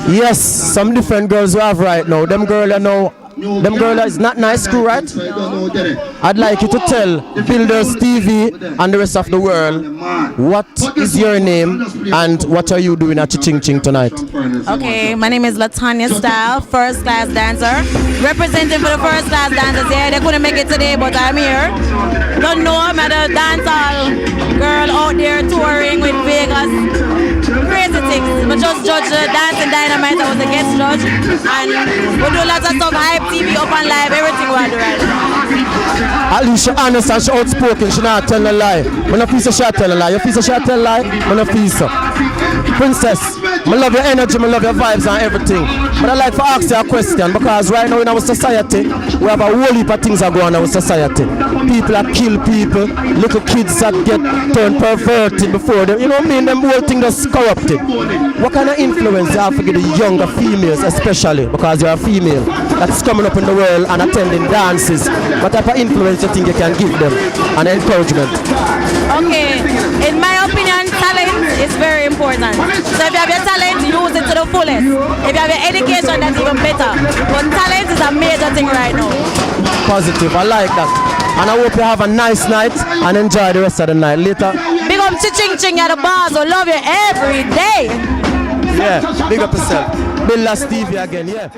Yes, some different girls we have right now. Them girl is not nice crew, right? I'd like you to tell Builders TV and the rest of the world what is your name and what are you doing at Ching tonight? Okay, my name is Latonya Style, first class dancer. Representing for the first class dancers here. They couldn't make it today, but I'm here. Don't know, I'm at a dancehall girl out there touring with Vegas. Crazy things. But just judge Dancing Dynamite. I was a guest judge. And we do lots of stuff, hype TV, up and live, everything we do right now. At least she honest and she outspoken, she not tell a lie. When I feel so she tell a lie. You feel so she tell a lie, when I feel so. Princess, I love your energy, I love your vibes and everything. But I like to ask you a question because right now in our society, we have a whole heap of things that go on in our society. People that kill people, little kids that get turned perverted before them. You know what I mean? Them whole thing that's corrupted. What kind of influence do you have for the younger females, especially because you're a female that's coming up in the world and attending dances? What type of influence do you think you can give them and encouragement? Okay, in my opinion, talent is very important. So if you have your talent, use it to the fullest. If you have your education, that's even better. But talent is a major thing right now. Positive, I like that. And I hope you have a nice night and enjoy the rest of the night. Later. Big up to Ching at the bars. I love you every day. Yeah, big up yourself. Builders TV again, yeah.